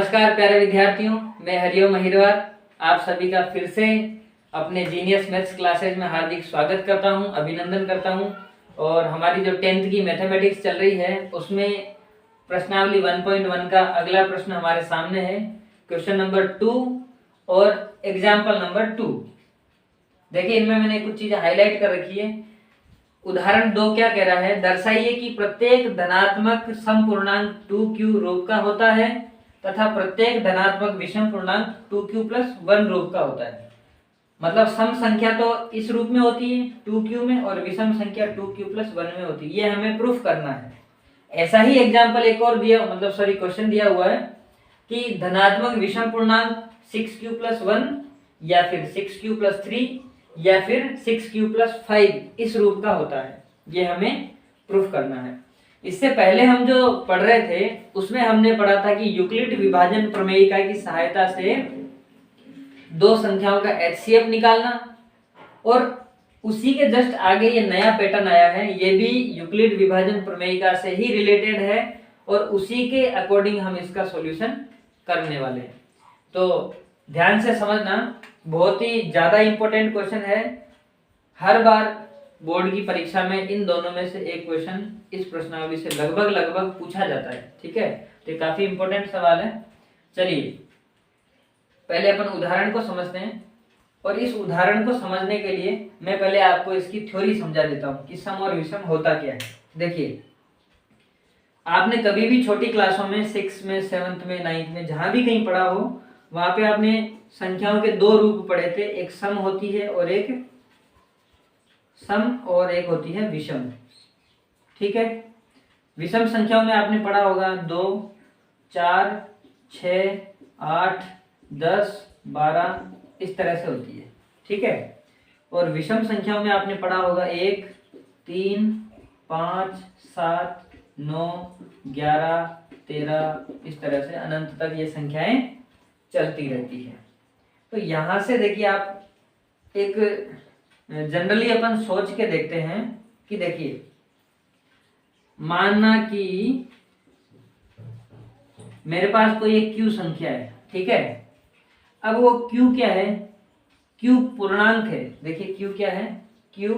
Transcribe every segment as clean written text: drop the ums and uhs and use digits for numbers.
नमस्कार प्यारे विद्यार्थियों, मैं हरिओम अहिरवार आप सभी का फिर से अपने जीनियस मैथ्स क्लासेज में हार्दिक स्वागत करता हूं, अभिनंदन करता हूं। और हमारी जो 10th की मैथमेटिक्स चल रही है उसमें प्रश्नावली 1.1 का अगला प्रश्न हमारे सामने है, क्वेश्चन नंबर 2 और एग्जाम्पल नंबर 2। देखिए, इनमें मैंने कुछ चीजें हाईलाइट कर रखी है। उदाहरण 2 क्या कह रहा है, दर्शाइए कि प्रत्येक धनात्मक समपूर्णांक 2q रूप का होता है तथा प्रत्येक धनात्मक विषम पूर्णांक 2q + 1 रूप का होता है। मतलब सम संख्या तो इस रूप में होती है 2q में और विषम संख्या 2q + 1 में होती है। ये हमें प्रूफ करना है। ऐसा ही एग्जाम्पल एक और दिया, क्वेश्चन दिया हुआ है कि धनात्मक विषम पूर्णांक 6q + 1 या फिर 6q + 3 या फिर 6q + 5 इस रूप का होता है। ये हमें प्रूफ करना है। इससे पहले हम जो पढ़ रहे थे उसमें हमने पढ़ा था कि यूक्लिड विभाजन प्रमेयिका की सहायता से दो संख्याओं का HCF निकालना, और उसी के जस्ट आगे ये नया पैटर्न आया है। ये भी यूक्लिड विभाजन प्रमेयिका से ही रिलेटेड है और उसी के अकॉर्डिंग हम इसका सॉल्यूशन करने वाले हैं। तो ध्यान से समझना, बहुत ही ज्यादा इंपॉर्टेंट क्वेश्चन है। हर बार बोर्ड की परीक्षा में इन दोनों में से एक क्वेश्चन इस प्रश्नावली से लगभग पूछा जाता है। ठीक है, तो ये काफी इंपॉर्टेंट सवाल है। चलिए पहले अपन उदाहरण को समझते हैं, और इस उदाहरण को समझने के लिए मैं पहले आपको इसकी थ्योरी समझा देता हूं कि सम और विषम होता क्या है। देखिए, आपने कभी भी छोटी क्लासों में 6 में 7th में 9th में जहां भी कहीं पढ़ा हो, वहां पे आपने संख्याओं के दो रूप पढ़े थे, एक सम होती है और एक होती है विषम। ठीक है, विषम संख्याओं में आपने पढ़ा होगा 2, 4, 6, 8, 10, 12 इस तरह से होती है। ठीक है, और विषम संख्याओं में आपने पढ़ा होगा 1, 3, 5, 7, 9, 11, 13 इस तरह से अनंत तक ये संख्याएं चलती रहती है। तो यहां से देखिए, आप एक जनरली अपन सोच के देखते हैं कि देखिए, मानना कि मेरे पास कोई एक q संख्या है। ठीक है, अब वो q क्या है, q पूर्णांक है। देखिए q क्या है, q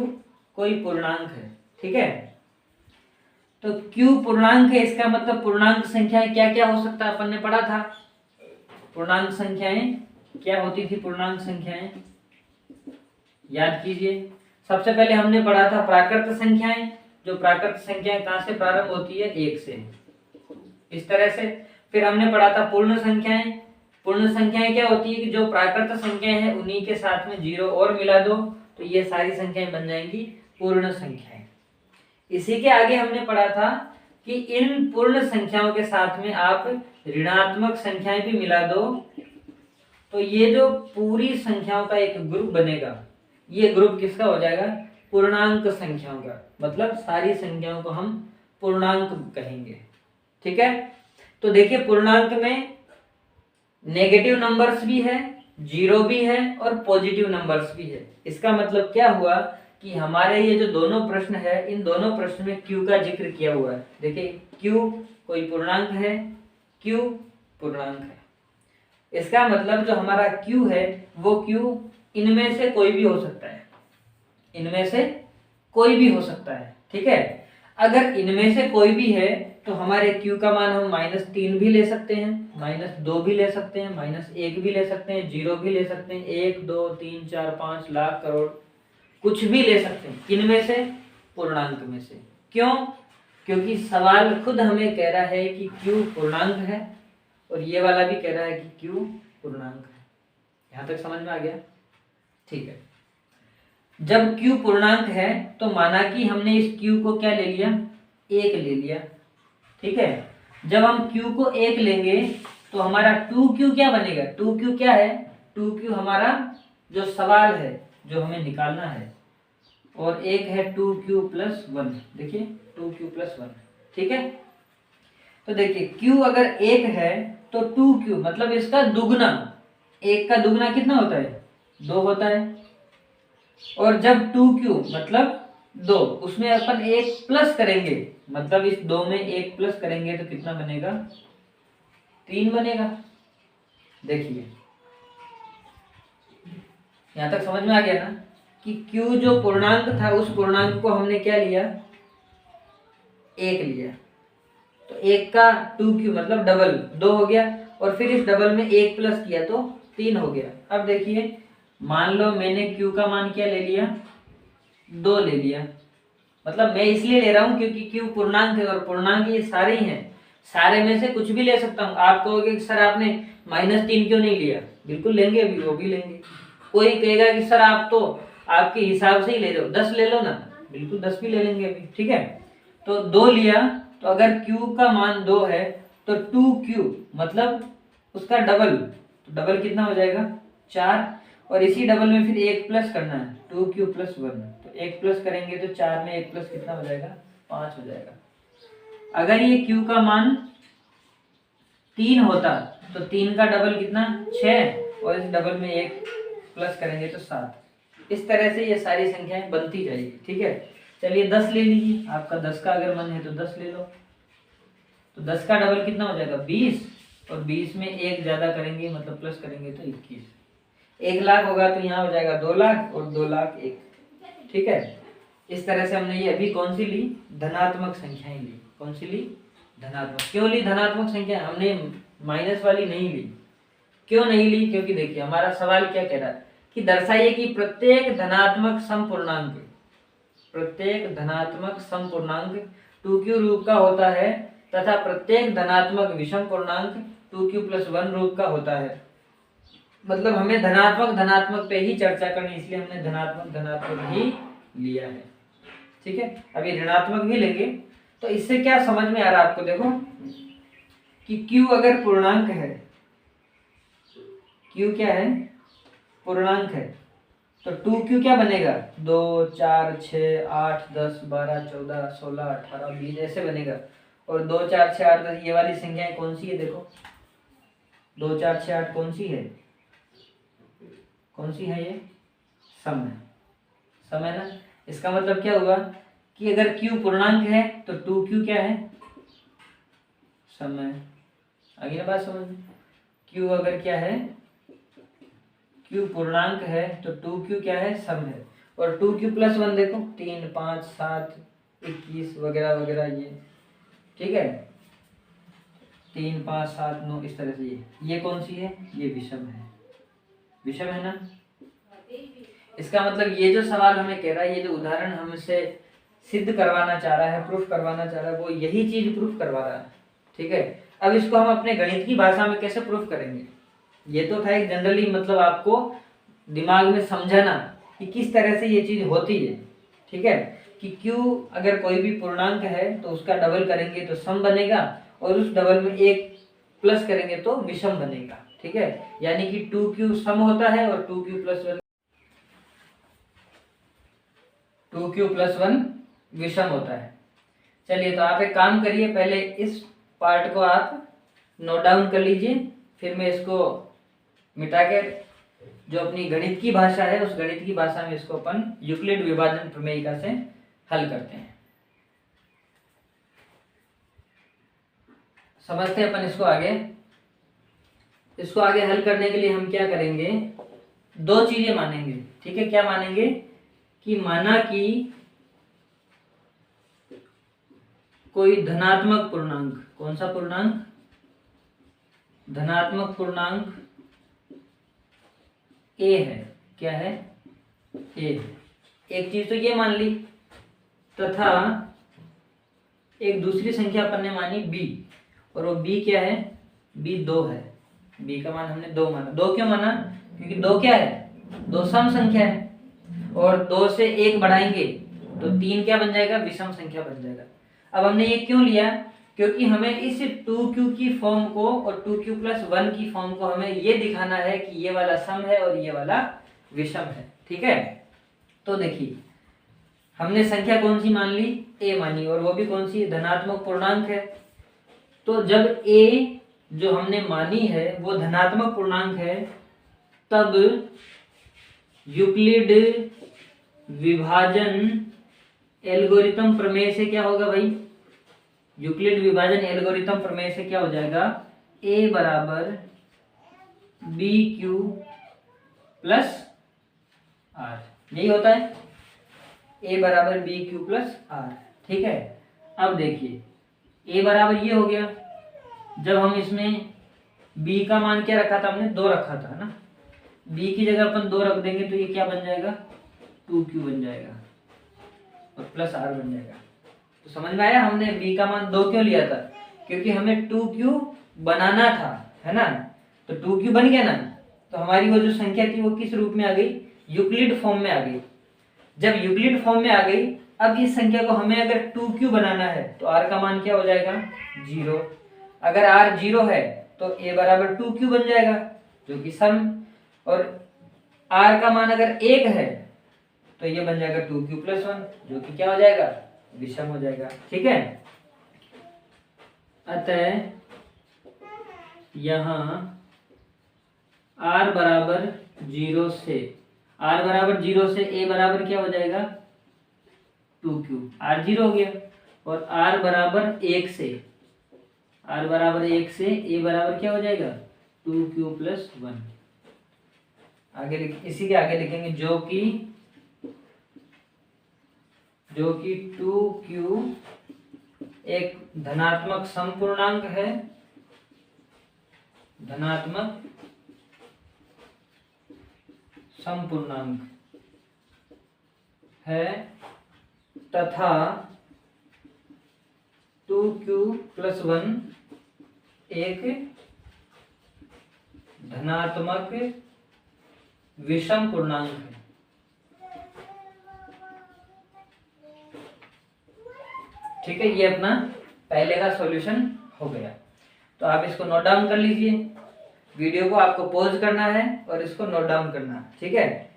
कोई पूर्णांक है। ठीक है, तो q पूर्णांक है, इसका मतलब पूर्णांक संख्याएं क्या क्या हो सकता है, अपन ने पढ़ा था। पूर्णांक संख्याएं क्या होती थी, पूर्णांक संख्याएं याद कीजिए। सबसे पहले हमने पढ़ा था प्राकृत संख्याएं, जो प्राकृत संख्याएं कहां से प्रारंभ होती है, 1 से, इस तरह से। फिर हमने पढ़ा था पूर्ण संख्याएं। पूर्ण संख्याएं क्या होती है कि जो प्राकृत संख्याएं हैं उन्हीं के साथ में 0 और मिला दो तो ये सारी संख्याएं बन जाएंगी पूर्ण संख्याएं। इसी के आगे हमने पढ़ा था कि इन पूर्ण संख्याओं के साथ में आप ऋणात्मक संख्याएं भी मिला दो तो ये जो पूरी संख्याओं का एक ग्रुप बनेगा, ये ग्रुप किसका हो जाएगा, पूर्णांक संख्याओं का। मतलब सारी संख्याओं को हम पूर्णांक कहेंगे। ठीक है, तो देखिए पूर्णांक में नेगेटिव नंबर्स भी है, 0 भी है और पॉजिटिव नंबर्स भी है। इसका मतलब क्या हुआ कि हमारे ये जो दोनों प्रश्न है, इन दोनों प्रश्न में q का जिक्र किया हुआ है। देखिए q कोई पूर्णांक है, q पूर्णांक है। इसका मतलब जो हमारा q है वो q इनमें से कोई भी हो सकता है, इनमें से कोई भी हो सकता है। ठीक है, अगर इनमें से कोई भी है तो हमारे q का मान हम -3 भी ले सकते हैं, -2 भी ले सकते हैं, -1 भी ले सकते हैं, 0 भी ले सकते हैं, 1, 2, 3, 4, 5 लाख करोड़ कुछ भी ले सकते हैं। किनमें से, पूर्णांक में से। क्यों, क्योंकि सवाल खुद हमें कह रहा है कि q पूर्णांक है और ये वाला भी कह रहा है कि q पूर्णांक है। यहां तक समझ में आ गया। ठीक है, जब q पूर्णांक है तो माना कि हमने इस q को क्या ले लिया, 1 ले लिया। ठीक है, जब हम q को 1 लेंगे तो हमारा 2q क्या बनेगा, 2q क्या है, 2q हमारा जो सवाल है जो हमें निकालना है, और एक है 2q + 1। देखिए 2q + 1। ठीक है, तो देखिए q अगर 1 है तो 2q मतलब इसका दुगना, 1 का दुगना कितना होता है, 2 होता है। और जब 2q मतलब 2, उसमें अपन 1 प्लस करेंगे, मतलब इस 2 में 1 प्लस करेंगे तो कितना बनेगा, 3 बनेगा। देखिए यहाँ तक समझ में आ गया ना कि q जो पूर्णांक था उस पूर्णांक को हमने क्या लिया, 1 लिया, तो 1 का 2q मतलब डबल 2 हो गया, और फिर इस डबल में 1 प्लस किया तो 3 हो गया। अब देखिए मान लो मैंने q का मान क्या ले लिया, 2 ले लिया, मतलब मैं इसलिए ले रहा हूँ क्योंकि q पूर्णांक है और पूर्णांक ये सारे ही हैं, सारे में से कुछ भी ले सकता हूँ। आप कहोगे कि सर आपने -3 क्यों नहीं लिया, बिल्कुल लेंगे, अभी वो भी लेंगे। कोई कहेगा कि सर आप तो आपके हिसाब से ही ले रहे हो, 10 ले लो ना, बिल्कुल 10 भी ले लेंगे अभी, ठीक है। तो 2 लिया, तो अगर q का मान 2 है तो 2q मतलब उसका डबल, तो डबल कितना हो जाएगा, 4, और इसी डबल में फिर 1 प्लस करना है, 2q + 1, तो 1 प्लस करेंगे तो 4 में 1 प्लस कितना हो जाएगा, 5 हो जाएगा। अगर ये q का मान 3 होता तो 3 का डबल कितना, 6, और इस डबल में 1 प्लस करेंगे तो 7। इस तरह से ये सारी संख्याएं बनती जाएगी, ठीक है। चलिए 10 ले लीजिए, आपका 10 का अगर मन है तो 10 ले लो, तो 10 का डबल कितना हो जाएगा, 20, और 20 में 1 ज्यादा करेंगे मतलब प्लस करेंगे तो 21। 1 लाख होगा तो यहाँ हो जाएगा 2 लाख, और 2 लाख 1, ठीक है। इस तरह से हमने ये अभी कौन सी ली, धनात्मक संख्याएं ली। कौन सी ली, धनात्मक। क्यों ली धनात्मक संख्या, हमने माइनस वाली नहीं ली। क्यों नहीं ली, क्योंकि देखिए हमारा सवाल क्या कह रहा है कि दर्शाइए कि प्रत्येक धनात्मक समपूर्णांक, प्रत्येक धनात्मक समपूर्णांक 2q रूप का होता है तथा प्रत्येक धनात्मक विषम पूर्णांक 2q + 1 रूप का होता है। मतलब हमें धनात्मक धनात्मक पे ही चर्चा करनी, इसलिए हमने धनात्मक धनात्मक ही लिया है, ठीक है। अभी ऋणात्मक भी लेंगे। तो इससे क्या समझ में आ रहा है आपको, देखो कि q अगर पूर्णांक है, q क्या है, पूर्णांक है, तो 2q क्या बनेगा, 2 4 6 8 10 12 14 16 18 20 ऐसे बनेगा। और 2 4 6 8 10 ये वाली संख्याएं कौन सी है, देखो 2 4 6 8 कौन सी है, कौन सी है, ये सम है, सम है ना। इसका मतलब क्या हुआ कि अगर q पूर्णांक है तो 2q क्या है, सम है। आगे ना बात समझ में, q अगर क्या है, q पूर्णांक है तो 2q क्या है, सम है। और 2q + 1 देखो 3 5 7 21 वगैरह वगैरह, ये ठीक है, 3 5 7 9 इस तरह से। ये कौन सी है, ये विषम है, विषम है ना। इसका मतलब ये जो सवाल हमें कह रहा है, ये जो उदाहरण हमसे सिद्ध करवाना चाह रहा है, प्रूफ करवाना चाह रहा है, वो यही चीज प्रूफ करवा रहा है, ठीक है। अब इसको हम अपने गणित की भाषा में कैसे प्रूफ करेंगे, ये तो था एक जनरली, मतलब आपको दिमाग में समझाना कि किस तरह से ये चीज होती है, ठीक है। कि q अगर कोई भी पूर्णांक है तो उसका डबल करेंगे तो सम बनेगा, और उस डबल में 1 प्लस करेंगे तो विषम बनेगा, ठीक है। यानी कि 2q सम होता है और 2q + 1 विषम होता है। चलिए तो आप एक काम करिए, पहले इस पार्ट को आप नोट डाउन कर लीजिए, फिर मैं इसको मिटा के जो अपनी गणित की भाषा है उस गणित की भाषा में इसको अपन यूक्लिड विभाजन प्रमेयिका से हल करते हैं। समझते हैं अपन इसको आगे। इसको आगे हल करने के लिए हम क्या करेंगे, 2 चीजें मानेंगे, ठीक है। क्या मानेंगे कि माना कि कोई धनात्मक पूर्णांक, कौन सा पूर्णांक, धनात्मक पूर्णांक a है, क्या है, a है। एक चीज तो ये मान ली, तथा एक दूसरी संख्या अपन ने मानी b, और वो b क्या है, b 2 है। b का मान हमने 2 माना। 2 क्यों माना, क्योंकि 2 क्या है, 2 सम संख्या है, और 2 से 1 बढ़ाएंगे तो 3 क्या बन जाएगा, विषम संख्या बन जाएगा। अब हमने ये क्यों लिया, क्योंकि हमें इस 2q की फॉर्म को और 2q + 1 की फॉर्म को हमें ये दिखाना है कि ये वाला सम है और ये वाला विषम है, ठीक है। तो देखिए हमने संख्या कौन सी मान ली, a मानी, और वो भी कौन सी, धनात्मक पूर्णांक है। तो जब a जो हमने मानी है वो धनात्मक पूर्णांक है, तब यूक्लिड विभाजन एल्गोरिथम प्रमेय से क्या होगा भाई, यूक्लिड विभाजन एल्गोरिथम प्रमेय से क्या हो जाएगा, a बराबर बी क्यू प्लस आर, यही होता है ए बराबर बी क्यू प्लस आर। ठीक है, अब देखिए ए बराबर ये हो गया, जब हम इसमें b का मान क्या रखा था हमने, 2 रखा था ना, b की जगह अपन 2 रख देंगे तो ये क्या बन जाएगा, 2q बन जाएगा और प्लस r बन जाएगा। तो समझ में आया हमने b का मान 2 क्यों लिया था, क्योंकि हमें 2q बनाना था, है ना। तो 2q बन गया ना, तो हमारी वो जो संख्या थी वो किस रूप में आ गई, यूक्लिड फॉर्म में आ गई। जब यूक्लिड फॉर्म में आ गई, अब इस संख्या को हमें अगर 2q बनाना है तो r का मान क्या हो जाएगा, 0। अगर r 0 है तो a बराबर 2q बन जाएगा जो कि सम, और r का मान अगर 1 है तो ये बन जाएगा 2q प्लस 1 जो कि क्या हो जाएगा, विषम हो जाएगा। ठीक है, अतः यहाँ r बराबर 0 से a बराबर क्या हो जाएगा, 2q, r 0 हो गया, और r बराबर 1 से a बराबर क्या हो जाएगा, 2q प्लस 1। आगे इसी के आगे लिखेंगे जो कि 2q एक धनात्मक समपूर्णांक है, धनात्मक समपूर्णांक है, तथा 2q प्लस 1 एक धनात्मक विषम पूर्णांक है। ठीक है, ये अपना पहले का सॉल्यूशन हो गया। तो आप इसको नोट डाउन कर लीजिए, वीडियो को आपको पॉज करना है और इसको नोट डाउन करना है। ठीक है,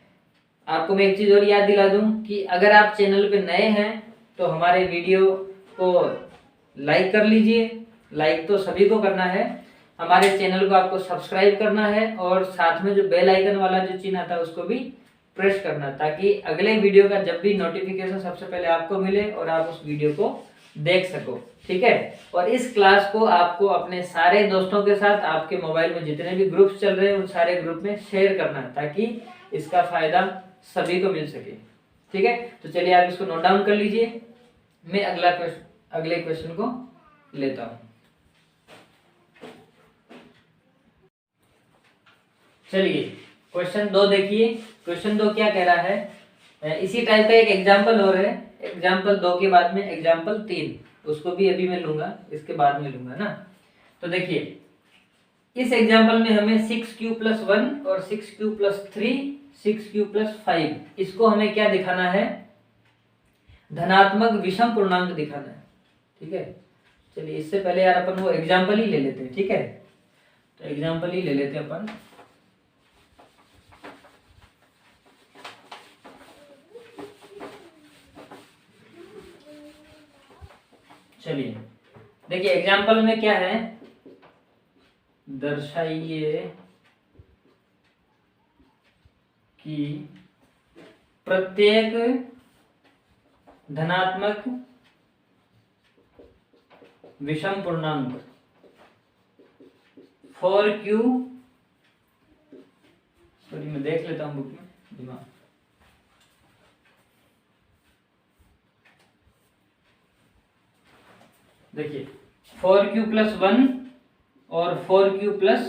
आपको मैं एक चीज और याद दिला दूं कि अगर आप चैनल पे नए हैं तो हमारे वीडियो को लाइक कर लीजिए, लाइक तो सभी को करना है, हमारे चैनल को आपको सब्सक्राइब करना है और साथ में जो बेल आइकन वाला जो चिन्ह आता है उसको भी प्रेस करना, ताकि अगले वीडियो का जब भी नोटिफिकेशन सबसे पहले आपको मिले और आप उस वीडियो को देख सको। ठीक है, और इस क्लास को आपको अपने सारे दोस्तों के साथ, आपके मोबाइल में जितने भी ग्रुप्स चल रहे हैं उन सारे ग्रुप में शेयर करना है, ताकि इसका फायदा सभी को मिल सके। ठीक है, तो चलिए आप इसको नोट डाउन कर लीजिए, मैं अगले क्वेश्चन को लेता हूं। चलिए क्वेश्चन 2 देखिए, क्वेश्चन 2 क्या कह रहा है, इसी टाइप का एक एग्जाम्पल और है, एग्जाम्पल 2 के बाद में एग्जाम्पल 3, उसको भी अभी मैं लूंगा, इसके बाद में लूंगा ना। तो देखिए इस एग्जाम्पल में हमें 6q प्लस 1 और 6q प्लस 3, 6q प्लस 5, इसको हमें क्या दिखाना है, धनात्मक विषम पूर्णांक दिखाना है। ठीक है, चलिए इससे पहले यार अपन वो एग्जाम्पल ही ले लेते हैं। ठीक है, तो एग्जाम्पल ही ले लेते हैं अपन। चलिए देखिए एग्जाम्पल में क्या है, दर्शाइए कि प्रत्येक धनात्मक विषम पूर्णांक 4q, सॉरी मैं देख लेता हूं बुक में दिमाग, देखिए 4q प्लस 1 और 4q प्लस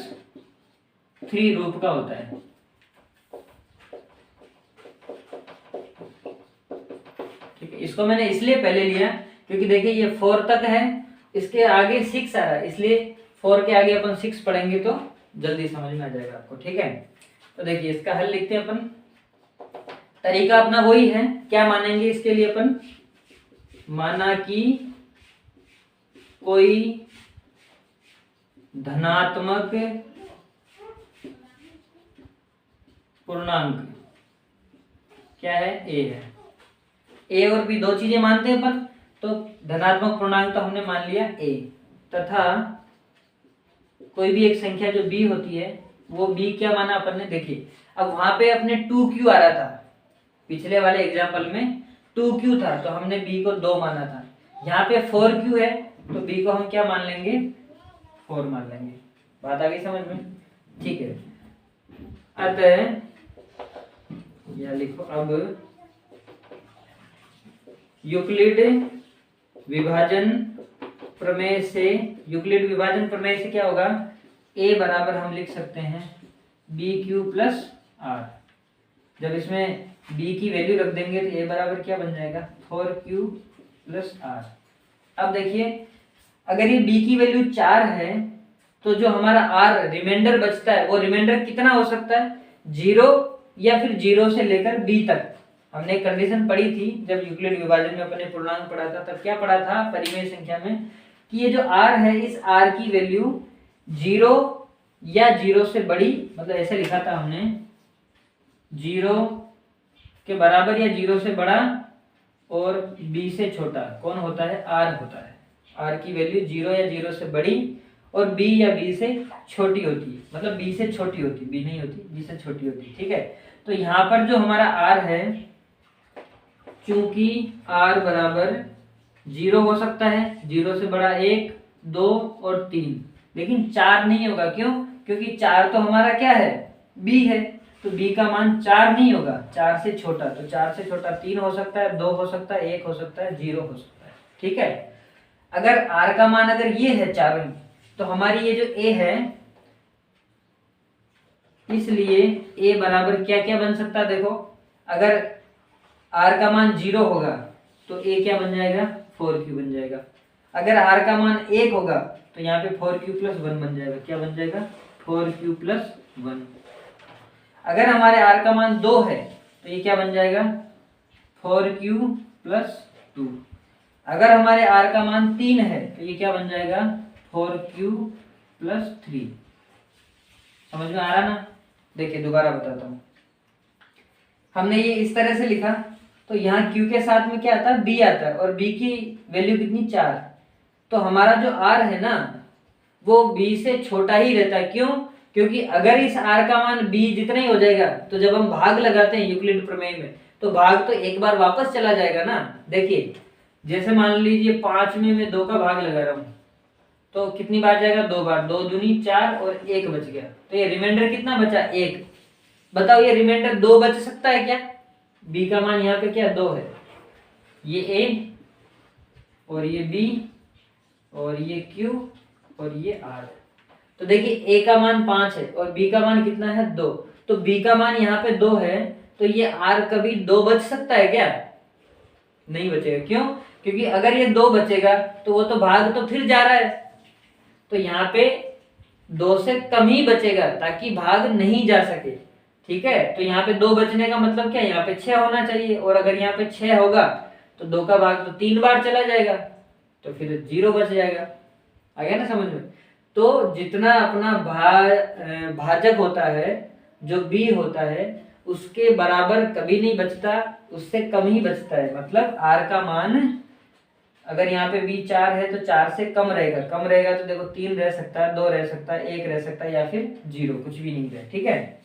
3 रूप का होता है। ठीक है, इसको मैंने इसलिए पहले लिया क्योंकि देखिए ये 4 तक है, इसके आगे 6 आ रहा है, इसलिए 4 के आगे अपन 6 पढ़ेंगे तो जल्दी समझ में आ जाएगा आपको। ठीक है, तो देखिए इसका हल लिखते हैं अपन, तरीका अपना वही है। क्या मानेंगे इसके लिए अपन, माना कि कोई धनात्मक पूर्णांक क्या है, a है, a और b 2 चीजें मानते हैं अपन, तो धनात्मक पूर्णांक तो हमने मान लिया a, तथा कोई भी एक संख्या जो b होती है वो b क्या माना अपन ने, देखिए अब वहां पे अपने 2q आ रहा था, पिछले वाले एग्जाम्पल में 2q था तो हमने b को 2 माना था, यहाँ पे 4q है तो b को हम क्या मान लेंगे, 4 मान लेंगे। बात आ गई समझ में? ठीक है, अतः या लिखो अब यूक्लिड विभाजन प्रमेय से, यूक्लिड विभाजन प्रमेय से क्या होगा, a बराबर हम लिख सकते हैं बी क्यू प्लस आर। जब इसमें b की वैल्यू रख देंगे तो a बराबर क्या बन जाएगा 4q प्लस आर। अब देखिए अगर ये b की वैल्यू 4 है तो जो हमारा r रिमाइंडर बचता है वो रिमाइंडर कितना हो सकता है, 0 या फिर 0 से लेकर b तक। हमने एक कंडीशन पढ़ी थी जब यूक्लिड विभाजन में अपने पूर्णांक पढ़ा था, तब क्या पढ़ा था परिमेय संख्या में कि ये जो r है इस r की वैल्यू 0 या 0 से बड़ी, मतलब ऐसे लिखा था हमने 0 के बराबर या 0 से बड़ा और b से छोटा कौन होता है, r होता है। r की वैल्यू 0 या 0 से बड़ी और b या b से छोटी होती है, मतलब b से छोटी होती, b नहीं होती, b से छोटी होती, ठीक है। तो यहाँ पर जो हमारा r है, चूंकि r बराबर 0 हो सकता है, 0 से बड़ा 1, 2 और 3, लेकिन 4 नहीं होगा। क्यों? क्योंकि 4 तो हमारा क्या है, b है, तो b का मान 4 नहीं होगा, 4 से छोटा। तो 4 से छोटा 3 हो सकता है, 2 हो सकता है, 1 हो सकता है, 0 हो सकता है, ठीक है। अगर r का मान अगर ये है 4, तो हमारी ये जो a है, इसलिए a बराबर क्या क्या बन सकता है, देखो अगर r का मान 0 होगा तो a क्या बन जाएगा 4q बन जाएगा। अगर r का मान 1 होगा तो यहाँ पे 4q प्लस 1 बन जाएगा, क्या बन जाएगा 4q प्लस 1। अगर हमारे r का मान 2 है तो ये क्या बन जाएगा 4q प्लस 2। अगर हमारे r का मान 3 है तो ये क्या बन जाएगा 4q प्लस 3। समझ में आ रहा ना? देखिए दोबारा बताता हूँ, हमने ये इस तरह से लिखा तो यहाँ q के साथ में क्या आता है b आता है, और b की वैल्यू कितनी 4। तो हमारा जो r है ना वो b से छोटा ही रहता है। क्यों? क्योंकि अगर इस r का मान b जितना ही हो जाएगा तो जब हम भाग लगाते हैं यूक्लिड प्रमेय में तो भाग तो एक बार वापस चला जाएगा ना। देखिए जैसे मान लीजिए 5 में मैं 2 का भाग लगा रहा हूँ तो कितनी बार जाएगा, 2 बार, 2 दूनी 4 और 1 बच गया, तो ये रिमाइंडर कितना बचा 1। बताओ ये रिमाइंडर 2 बच सकता है क्या? b का मान यहाँ पे क्या 2 है, ये a और ये b और ये q और ये r। तो देखिए a का मान 5 है और b का मान कितना है 2, तो b का मान यहाँ पे 2 है, तो ये r कभी 2 बच सकता है क्या? नहीं बचेगा। क्यों? क्योंकि अगर ये 2 बचेगा तो वो तो भाग तो फिर जा रहा है, तो यहाँ पे 2 से कम ही बचेगा ताकि भाग नहीं जा सके, ठीक है। तो यहाँ पे 2 बचने का मतलब क्या, यहाँ पे 6 होना चाहिए, और अगर यहाँ पे 6 होगा तो 2 का भाग तो 3 बार चला जाएगा, तो फिर 0 बच जाएगा। आ गया ना समझ में? तो जितना अपना भाजक होता है, जो b होता है, उसके बराबर कभी नहीं बचता, उससे कम ही बचता है। मतलब r का मान अगर यहाँ पे b 4 है तो 4 से कम रहेगा, कम रहेगा तो देखो 3 रह सकता है, 2 रह सकता है, 1 रह सकता है, या फिर 0, कुछ भी नहीं रहे, ठीक है।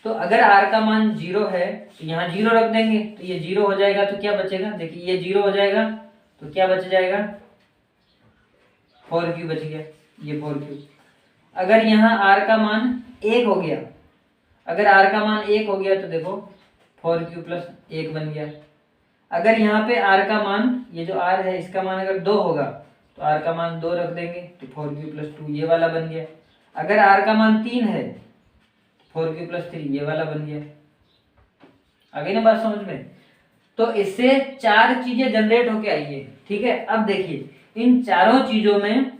तो अगर r का मान 0 है तो यहाँ 0 रख देंगे, तो ये 0 हो जाएगा तो क्या बचेगा, देखिए ये 0 हो जाएगा तो क्या बच जाएगा 4q बच गया, ये 4q। अगर यहाँ r का मान 1 हो गया, अगर r का मान 1 हो गया तो देखो 4q प्लस 1 बन गया। अगर यहाँ पे r का मान, ये जो r है इसका मान अगर 2 होगा तो r का मान 2 रख देंगे तो 4q प्लस 2 ये वाला बन गया। अगर r का मान 3 है 4q प्लस 3 ये वाला बन गया। आ गई ना बात समझ में? तो इससे 4 चीजें जनरेट होके आई है, ठीक है। अब देखिए इन चारों चीजों में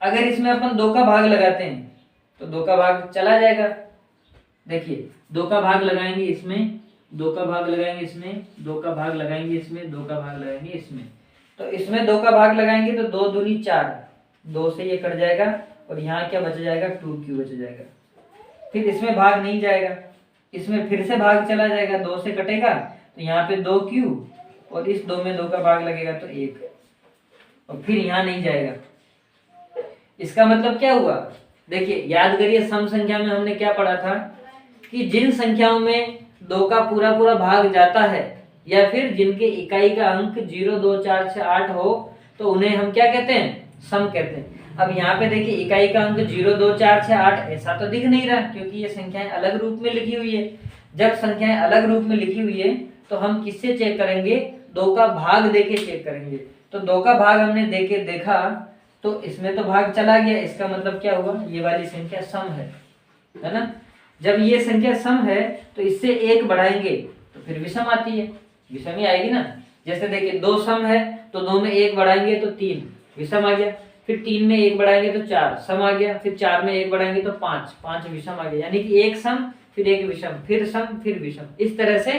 अगर इसमें अपन 2 का भाग लगाते हैं तो 2 का भाग चला जाएगा। देखिए 2 का भाग लगाएंगे इसमें, 2 का भाग लगाएंगे इसमें, 2 का भाग लगाएंगे इसमें, 2 का भाग लगाएंगे इसमें, तो इसमें 2 का भाग लगाएंगे तो 2 दूनी 4, 2 से ये कट जाएगा और यहाँ क्या बच जाएगा 2q बच जाएगा। फिर इसमें भाग नहीं जाएगा, इसमें फिर से भाग चला जाएगा, 2 से कटेगा तो यहाँ पे 2q और इस 2 में 2 का भाग लगेगा तो 1, और फिर यहाँ नहीं जाएगा। इसका मतलब क्या हुआ, देखिए याद करिए सम संख्या में हमने क्या पढ़ा था कि जिन संख्याओं में 2 का पूरा पूरा भाग जाता है या फिर जिनके इकाई का अंक 0, 2, 4 से 8 हो तो उन्हें हम क्या कहते हैं, सम कहते हैं। अब यहाँ पे देखिए इकाई का अंक 0, 2, 4, 6, 8 ऐसा तो दिख नहीं रहा, क्योंकि ये संख्याएं अलग रूप में लिखी हुई है। जब संख्याएं अलग रूप में लिखी हुई है तो हम किससे चेक करेंगे? 2 का भाग देके चेक करेंगे। तो 2 का भाग हमने देके देखा तो इसमें तो भाग चला गया, इसका मतलब क्या हुआ? ये वाली संख्या सम है ना। जब ये संख्या सम है तो इससे 1 बढ़ाएंगे तो फिर विषम आती है, विषम ही आएगी ना। जैसे देखिए 2 सम है तो 2 में 1 बढ़ाएंगे तो 3 विषम आ गया, फिर 3 में 1 बढ़ाएंगे तो 4 सम आ गया, फिर 4 में 1 बढ़ाएंगे तो 5 विषम आ गया। यानी कि 1 सम फिर 1 विषम फिर सम फिर विषम, इस तरह से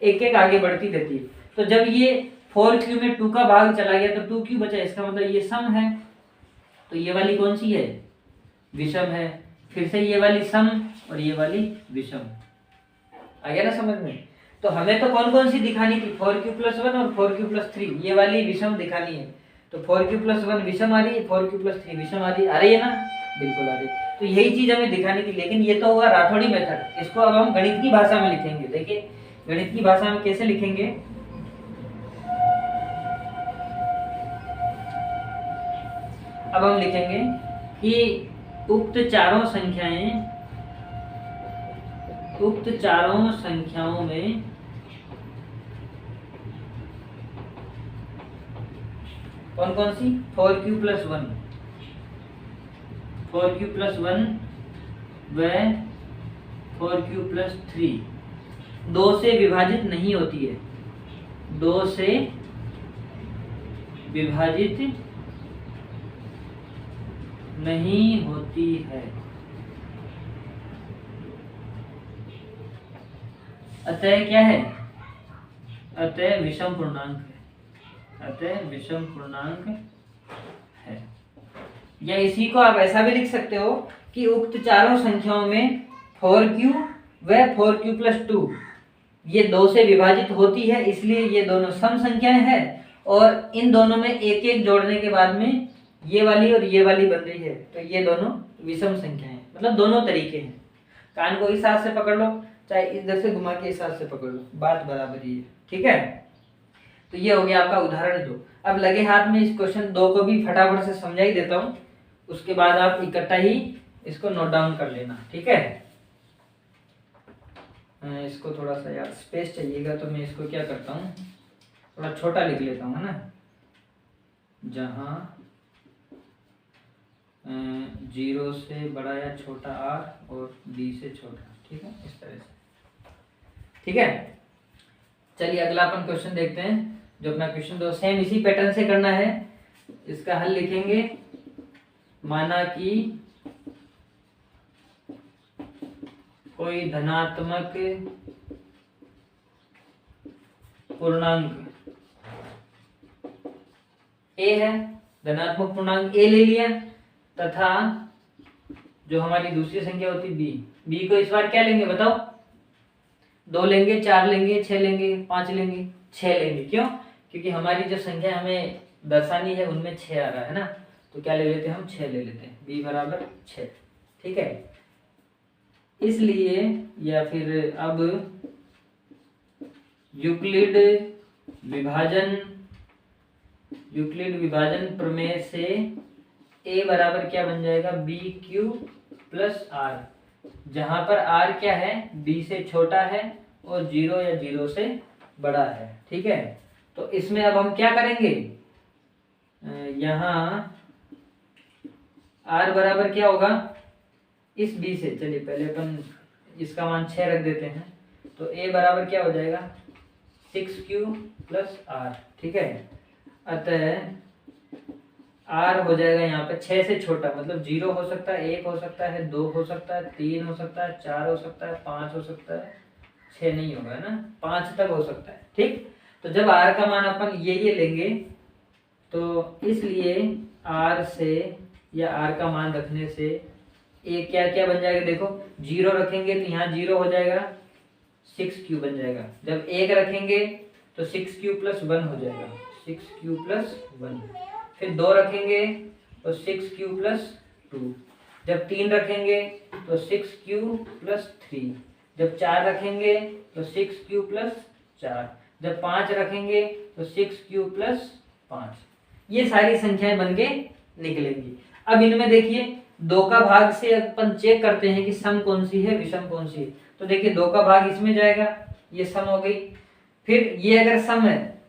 एक एक आगे बढ़ती रहती है। तो जब ये 4q में 2 का भाग चला गया तो 2q बचा, इसका मतलब ये सम है। तो ये वाली कौन सी है? विषम है। फिर से ये वाली सम और ये वाली विषम। आ गया ना समझ में? तो हमें तो कौन कौन सी दिखानी थी? 4q+1 और 4q+3, ये वाली विषम दिखानी है। तो 4q+1 विषम आ रही है, 4q+3 विषम आ रही है ना? बिल्कुल आ रही है। तो यही चीज हमें दिखानी थी, लेकिन ये तो हुआ राठौड़ी मेथड। इसको अब हम गणित की भाषा में लिखेंगे। देखिए गणित की भाषा में कैसे लिखेंगे? अब हम लिखेंगे कि उक्त चारों संख्याओं में कौन कौन सी? 4q+1 व 4q+3 2 से विभाजित नहीं होती है, 2 से विभाजित नहीं होती है। अतः क्या है? अतः विषम पूर्णांक है। अतः विषम पूर्णांक है। या इसी को आप ऐसा भी लिख सकते हो कि उक्त चारों संख्याओं में 4q व 4q+2 ये 2 से विभाजित होती है, इसलिए ये दोनों सम संख्याएं हैं। और इन दोनों में एक एक जोड़ने के बाद में ये वाली और ये वाली बन रही है, तो ये दोनों विषम संख्याएं हैं। मतलब दोनों तरीके हैं। कान को इस हाथ से पकड़ लो, चाहे इधर से घुमा के इस हाथ से पकड़ लो, बात बराबर ही है। ठीक है, तो ये हो गया आपका उदाहरण 2। अब लगे हाथ में इस क्वेश्चन 2 को भी फटाफट से समझा ही देता हूँ, उसके बाद आप इकट्ठा ही इसको नोट डाउन कर लेना। ठीक है, इसको थोड़ा सा यार स्पेस चाहिएगा, तो मैं इसको क्या करता हूँ, थोड़ा छोटा लिख लेता हूँ, है ना। जहाँ 0 से बड़ा या छोटा r और b से छोटा। ठीक है, इस तरह से। ठीक है, चलिए अगला अपन क्वेश्चन देखते हैं। जो अपना क्वेश्चन 2 सेम इसी पैटर्न से करना है। इसका हल लिखेंगे, माना कि कोई धनात्मक पूर्णांक a है, धनात्मक पूर्णांक a ले लिया, तथा जो हमारी दूसरी संख्या होती b को इस बार क्या लेंगे बताओ? 2 लेंगे, 4 लेंगे, 6 लेंगे, 5 लेंगे, 6 लेंगे। क्यों? क्योंकि हमारी जो संख्या हमें दर्शानी है उनमें 6 आ रहा है ना, तो क्या ले लेते हैं हम? 6 ले लेते हैं, b बराबर 6। ठीक है, इसलिए या फिर अब यूक्लिड विभाजन प्रमेय से a बराबर क्या बन जाएगा? bq+r, जहां पर r क्या है? b से छोटा है और 0 या 0 से बड़ा है। ठीक है, तो इसमें अब हम क्या करेंगे? यहाँ r बराबर क्या होगा? इस b से, चलिए पहले अपन इसका मान 6 रख देते हैं, तो a बराबर क्या हो जाएगा? 6q+r। ठीक है, अतः r हो जाएगा यहाँ पे 6 से छोटा, मतलब 0 हो सकता है, 1 हो सकता है, 2 हो सकता है, 3 हो सकता है, 4 हो सकता है, 5 हो सकता है, 6 नहीं होगा ना, 5 तक हो सकता है। ठीक, तो जब r का मान अपन ये लेंगे, तो इसलिए r से या r का मान रखने से a क्या क्या बन जाएगा? देखो 0 रखेंगे तो यहाँ 0 हो जाएगा, 6q बन जाएगा। जब 1 रखेंगे तो 6q+1 हो जाएगा, 6q+1। फिर 2 रखेंगे तो 6q+2। जब 3 रखेंगे तो 6q+3। जब 4 रखेंगे तो 6q+4। जब 5 रखेंगे तो 6q+5। ये सारी संख्याएं बन के निकलेंगी। अब इनमें देखिए 2 का भाग से अपन चेक करते हैं कि सम कौन सी है विषम कौन सी है। तो देखिए 2 का भाग इसमें जाएगा, ये सम हो गई। फिर ये अगर सम है,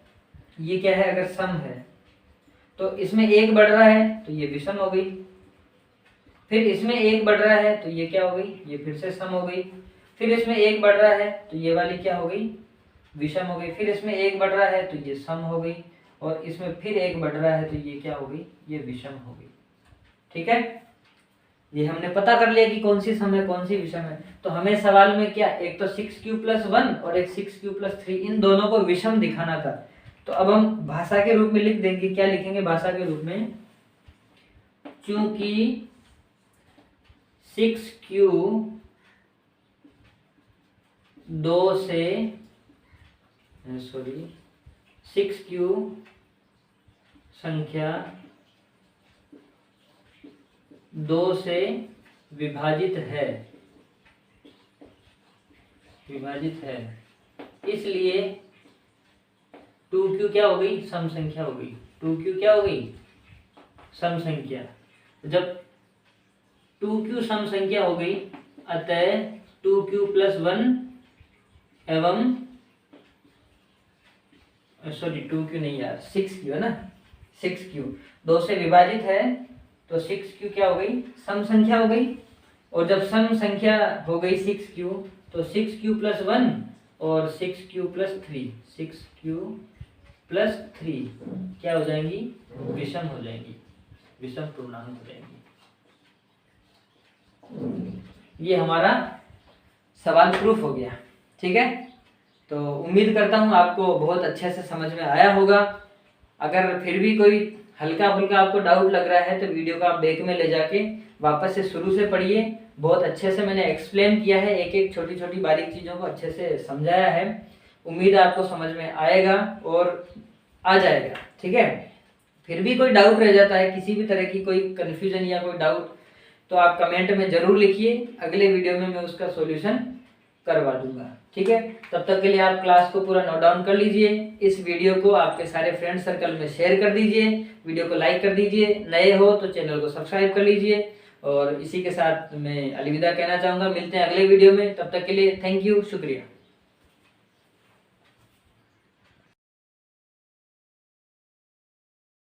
ये क्या है, अगर सम है तो इसमें 1 बढ़ रहा है तो ये विषम हो गई। फिर इसमें 1 बढ़ रहा है तो ये क्या हो गई, ये फिर से सम हो गई। फिर इसमें 1 बढ़ रहा है तो ये वाली क्या हो गई, विषम हो गई। फिर इसमें 1 बढ़ रहा है तो ये सम हो गई, और इसमें फिर 1 बढ़ रहा है तो ये क्या हो गई, ये विषम हो गई। ठीक है, ये हमने पता कर लिया कि कौन सी सम है कौन सी विषम है। तो हमें सवाल में क्या, एक तो 6q + 1 और एक 6q + 3, इन दोनों को विषम दिखाना था। तो अब हम भाषा के रूप में लिख देंगे, क्या लिखेंगे भाषा के रूप में, चूंकि 6q 6q संख्या 2 से विभाजित है, इसलिए 2q क्या हो गई, सम संख्या हो गई। 2q क्या हो गई, सम संख्या। जब 2q सम संख्या हो गई, अतः 2q + 1 एवं 2q नहीं यार, 6q है ना, 6q 2 से विभाजित है तो 6q क्या हो गई, सम संख्या हो गई। और जब सम संख्या हो गई 6q, तो 6q + 1 और 6q + 3, 6q + 3 क्या हो जाएंगी, विषम हो जाएंगी, विषम पूर्णांक हो जाएंगी। ये हमारा सवाल प्रूफ हो गया। ठीक है, तो उम्मीद करता हूँ आपको बहुत अच्छे से समझ में आया होगा। अगर फिर भी कोई हल्का फुल्का आपको डाउट लग रहा है तो वीडियो को आप बैक में ले जाके वापस से शुरू से पढ़िए। बहुत अच्छे से मैंने एक्सप्लेन किया है, एक एक छोटी छोटी बारीक चीज़ों को अच्छे से समझाया है। उम्मीद है आपको समझ में आएगा और आ जाएगा। ठीक है, फिर भी कोई डाउट रह जाता है, किसी भी तरह की कोई कन्फ्यूजन या कोई डाउट, तो आप कमेंट में ज़रूर लिखिए, अगले वीडियो में मैं उसका सॉल्यूशन करवा दूंगा। ठीक है, तब तक के लिए आप क्लास को पूरा नोट डाउन कर लीजिए। इस वीडियो को आपके सारे फ्रेंड सर्कल में शेयर कर दीजिए, वीडियो को लाइक कर दीजिए, नए हो तो चैनल को सब्सक्राइब कर लीजिए। और इसी के साथ मैं अलविदा कहना चाहूँगा, मिलते हैं अगले वीडियो में, तब तक के लिए थैंक यू, शुक्रिया।